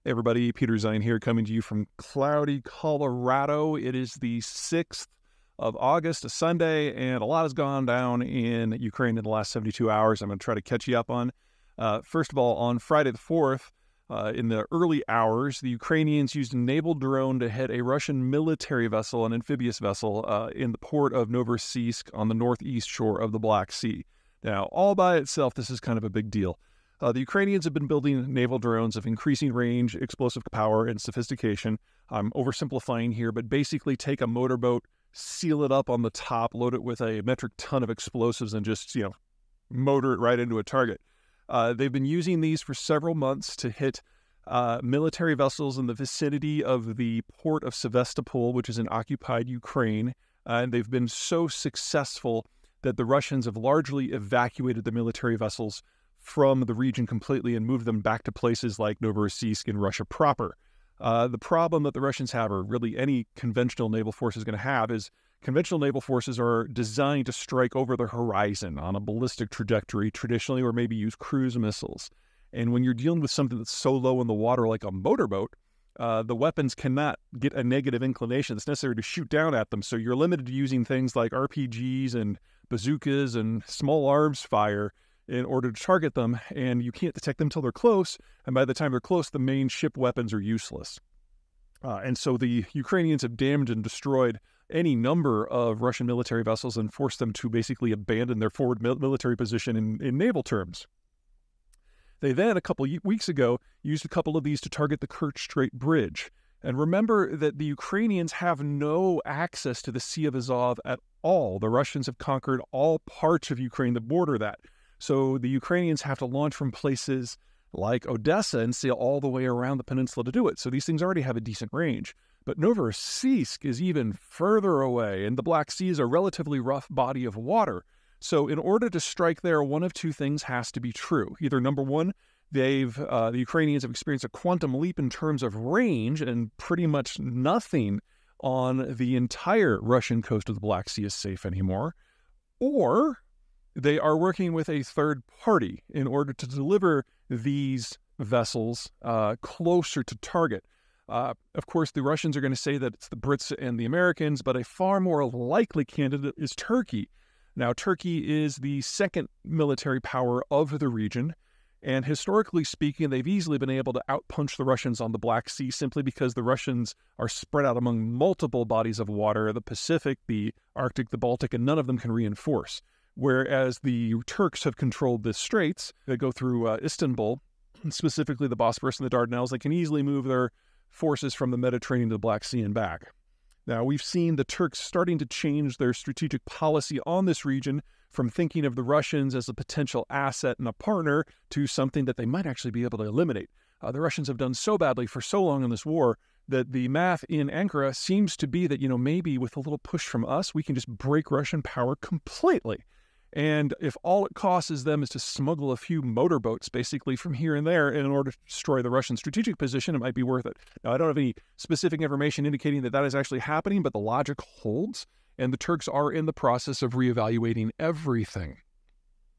Hey everybody, Peter Zeihan here, coming to you from cloudy Colorado. It is the 6th of August, a Sunday, and a lot has gone down in Ukraine in the last 72 hours. I'm going to try to catch you up on. First of all, on Friday the 4th, in the early hours, the Ukrainians used a naval drone to hit a Russian military vessel, an amphibious vessel, in the port of Novorossiysk on the northeast shore of the Black Sea. Now, all by itself, this is kind of a big deal. The Ukrainians have been building naval drones of increasing range, explosive power, and sophistication. I'm oversimplifying here, but basically take a motorboat, seal it up on the top, load it with a metric ton of explosives, and just, motor it right into a target. They've been using these for several months to hit military vessels in the vicinity of the port of Sevastopol, which is in occupied Ukraine. And they've been so successful that the Russians have largely evacuated the military vessels from the region completely and moved them back to places like Novorossiysk in Russia proper. The problem that the Russians have, or really any conventional naval force is going to have, is conventional naval forces are designed to strike over the horizon on a ballistic trajectory traditionally, or maybe use cruise missiles. And when you're dealing with something that's so low in the water like a motorboat, the weapons cannot get a negative inclination that's necessary to shoot down at them. So you're limited to using things like RPGs and bazookas and small arms fire in order to target them, and you can't detect them until they're close, and by the time they're close, the main ship weapons are useless. And so the Ukrainians have damaged and destroyed any number of Russian military vessels and forced them to basically abandon their forward military position in naval terms. They then, a couple weeks ago, used a couple of these to target the Kerch Strait Bridge. And remember that the Ukrainians have no access to the Sea of Azov at all. The Russians have conquered all parts of Ukraine that border that. So the Ukrainians have to launch from places like Odessa and sail all the way around the peninsula to do it. So these things already have a decent range. But Novorossiysk is even further away, and the Black Sea is a relatively rough body of water. So in order to strike there, one of two things has to be true. Either number one, the Ukrainians have experienced a quantum leap in terms of range, and pretty much nothing on the entire Russian coast of the Black Sea is safe anymore. Or they are working with a third party in order to deliver these vessels closer to target. Of course, the Russians are going to say that it's the Brits and the Americans, but a far more likely candidate is Turkey. Now, Turkey is the second military power of the region, and historically speaking, they've easily been able to outpunch the Russians on the Black Sea simply because the Russians are spread out among multiple bodies of water, the Pacific, the Arctic, the Baltic, and none of them can reinforce. Whereas the Turks have controlled the straits that go through Istanbul, specifically the Bosphorus and the Dardanelles. They can easily move their forces from the Mediterranean to the Black Sea and back. Now, we've seen the Turks starting to change their strategic policy on this region from thinking of the Russians as a potential asset and a partner to something that they might actually be able to eliminate. The Russians have done so badly for so long in this war that the math in Ankara seems to be that, maybe with a little push from us, we can just break Russian power completely. And if all it costs them is to smuggle a few motorboats basically from here and there in order to destroy the Russian strategic position, it might be worth it. Now, I don't have any specific information indicating that that is actually happening, but the logic holds, and the Turks are in the process of reevaluating everything.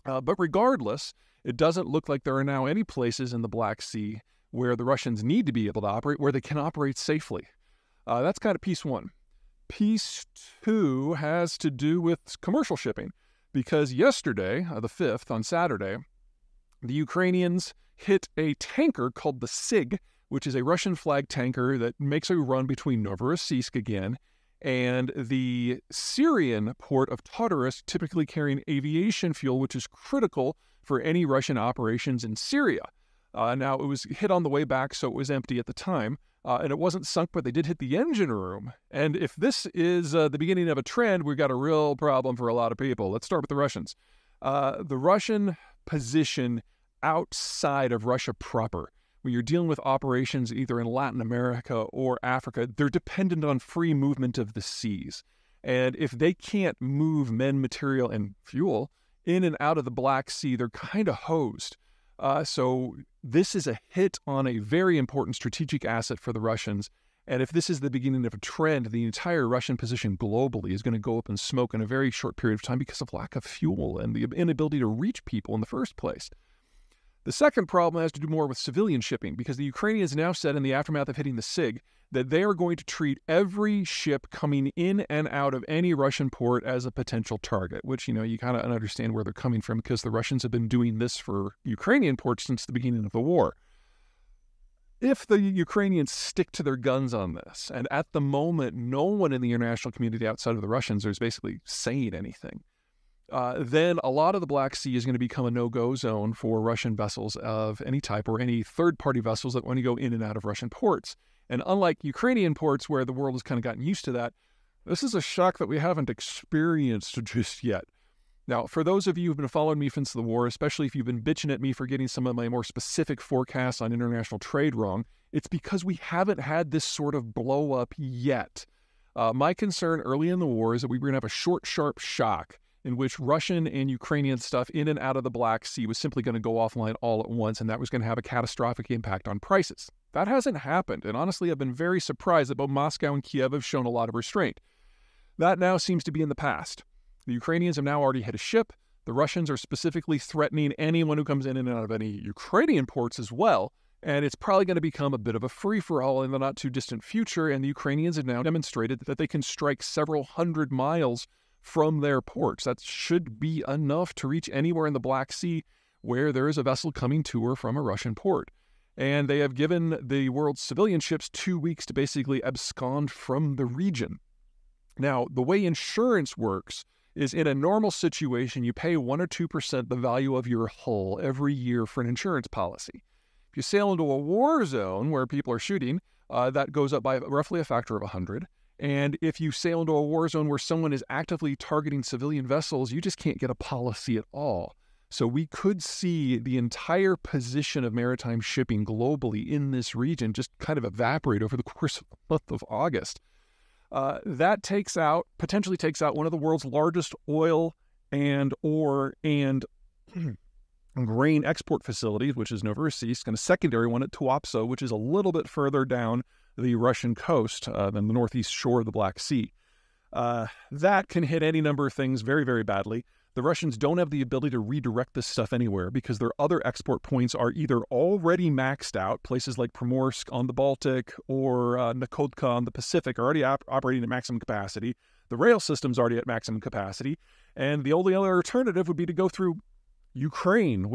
But regardless, it doesn't look like there are now any places in the Black Sea where the Russians need to be able to operate, where they can operate safely. That's kind of piece one. Piece two has to do with commercial shipping. Because yesterday, the 5th, on Saturday, the Ukrainians hit a tanker called the SIG, which is a Russian flag tanker that makes a run between Novorossiysk again and the Syrian port of Tartus, typically carrying aviation fuel, which is critical for any Russian operations in Syria. Now, it was hit on the way back, so it was empty at the time. And it wasn't sunk, but they did hit the engine room. And if this is the beginning of a trend, we've got a real problem for a lot of people. Let's start with the Russians. The Russian position outside of Russia proper, when you're dealing with operations either in Latin America or Africa, they're dependent on free movement of the seas. And if they can't move men, material, and fuel in and out of the Black Sea, they're kind of hosed. So this is a hit on a very important strategic asset for the Russians. And if this is the beginning of a trend, the entire Russian position globally is going to go up in smoke in a very short period of time because of lack of fuel and the inability to reach people in the first place. The second problem has to do more with civilian shipping, because the Ukrainians now said in the aftermath of hitting the SIG that they are going to treat every ship coming in and out of any Russian port as a potential target, which, you kind of understand where they're coming from, because the Russians have been doing this for Ukrainian ports since the beginning of the war. If the Ukrainians stick to their guns on this, and at the moment no one in the international community outside of the Russians is basically saying anything, then a lot of the Black Sea is going to become a no-go zone for Russian vessels of any type, or any third-party vessels that want to go in and out of Russian ports. And unlike Ukrainian ports, where the world has kind of gotten used to that, this is a shock that we haven't experienced just yet. Now, for those of you who've been following me since the war, especially if you've been bitching at me for getting some of my more specific forecasts on international trade wrong, it's because we haven't had this sort of blow-up yet. My concern early in the war is that we were going to have a short, sharp shock in which Russian and Ukrainian stuff in and out of the Black Sea was simply going to go offline all at once, and that was going to have a catastrophic impact on prices. That hasn't happened, and honestly, I've been very surprised that both Moscow and Kiev have shown a lot of restraint. That now seems to be in the past. The Ukrainians have now already hit a ship. The Russians are specifically threatening anyone who comes in and out of any Ukrainian ports as well, and it's probably going to become a bit of a free-for-all in the not-too-distant future, and the Ukrainians have now demonstrated that they can strike several hundred miles from their ports. That should be enough to reach anywhere in the Black Sea where there is a vessel coming to or from a Russian port. And they have given the world's civilian ships 2 weeks to basically abscond from the region. Now, the way insurance works is, in a normal situation, you pay 1 or 2% the value of your hull every year for an insurance policy. If you sail into a war zone where people are shooting, that goes up by roughly a factor of 100. And if you sail into a war zone where someone is actively targeting civilian vessels, you just can't get a policy at all. So we could see the entire position of maritime shipping globally in this region just kind of evaporate over the course of the month of August. That potentially takes out one of the world's largest oil and ore and grain export facilities, which is Novorossiysk, and a secondary one at Tuapse, which is a little bit further down the Russian coast than the northeast shore of the Black Sea. That can hit any number of things very, very badly. The Russians don't have the ability to redirect this stuff anywhere because their other export points are either already maxed out, places like Primorsk on the Baltic or Nakodka on the Pacific are already operating at maximum capacity. The rail system's already at maximum capacity. And the only other alternative would be to go through Ukraine,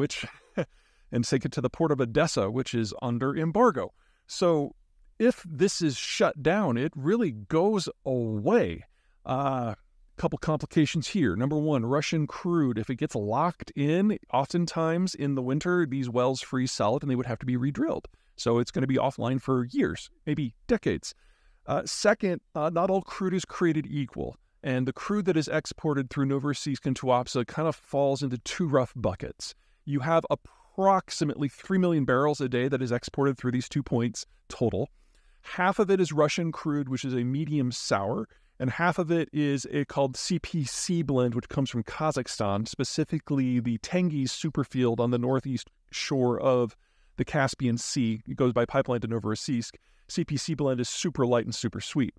and take it to the port of Odessa, which is under embargo. So if this is shut down, it really goes away. Couple complications here. Number one, Russian crude, if it gets locked in, oftentimes in the winter, these wells freeze solid and they would have to be redrilled. So it's going to be offline for years, maybe decades. Second, not all crude is created equal. And the crude that is exported through Novorossiysk and Tuapse kind of falls into two rough buckets. You have approximately 3 million barrels a day that is exported through these 2 points total. Half of it is Russian crude, which is a medium sour, and half of it is a called CPC blend, which comes from Kazakhstan, specifically the Tengiz superfield on the northeast shore of the Caspian Sea. It goes by pipeline to Novorossiysk. CPC blend is super light and super sweet.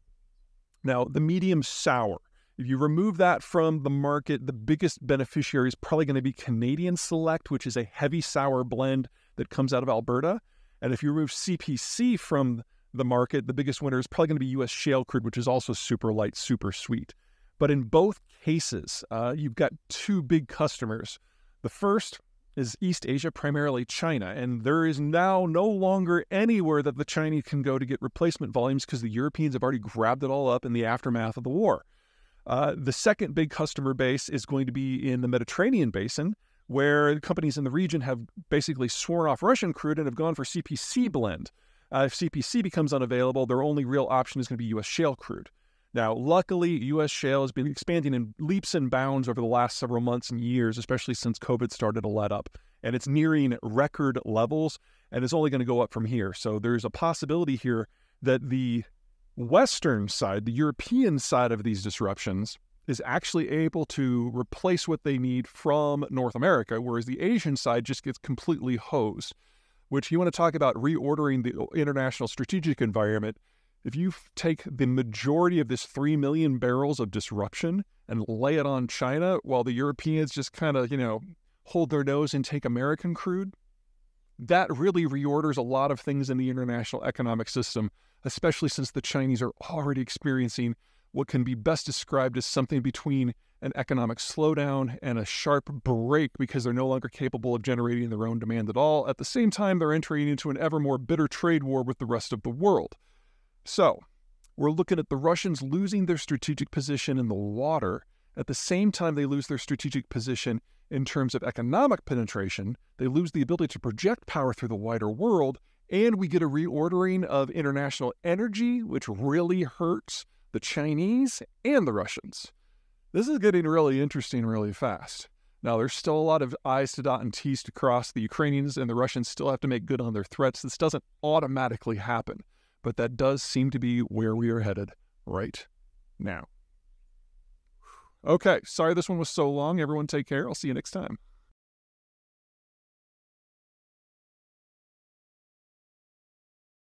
Now, the medium sour, if you remove that from the market, the biggest beneficiary is probably going to be Canadian Select, which is a heavy sour blend that comes out of Alberta. And if you remove CPC from the market, the biggest winner is probably going to be U.S. shale crude, which is also super light, super sweet. But in both cases, you've got two big customers. The first is East Asia, primarily China, and there is now no longer anywhere that the Chinese can go to get replacement volumes because the Europeans have already grabbed it all up in the aftermath of the war. The second big customer base is going to be in the Mediterranean basin, where companies in the region have basically sworn off Russian crude and have gone for CPC blend. If CPC becomes unavailable, their only real option is going to be U.S. shale crude. Now, luckily, U.S. shale has been expanding in leaps and bounds over the last several months and years, especially since COVID started to let up. And it's nearing record levels, and it's only going to go up from here. So there's a possibility here that the Western side, the European side of these disruptions, is actually able to replace what they need from North America, whereas the Asian side just gets completely hosed. Which, you want to talk about reordering the international strategic environment. If you take the majority of this 3 million barrels of disruption and lay it on China while the Europeans just kind of, hold their nose and take American crude, That really reorders a lot of things in the international economic system, especially since the Chinese are already experiencing what can be best described as something between an economic slowdown and a sharp break because they're no longer capable of generating their own demand at all. At the same time, they're entering into an ever more bitter trade war with the rest of the world. So, we're looking at the Russians losing their strategic position in the water. At the same time they lose their strategic position in terms of economic penetration, they lose the ability to project power through the wider world, and we get a reordering of international energy, which really hurts the Chinese and the Russians. This is getting really interesting really fast. Now, there's still a lot of I's to dot and T's to cross. The Ukrainians and the Russians still have to make good on their threats. This doesn't automatically happen, but that does seem to be where we are headed right now. Okay, sorry this one was so long. Everyone take care. I'll see you next time.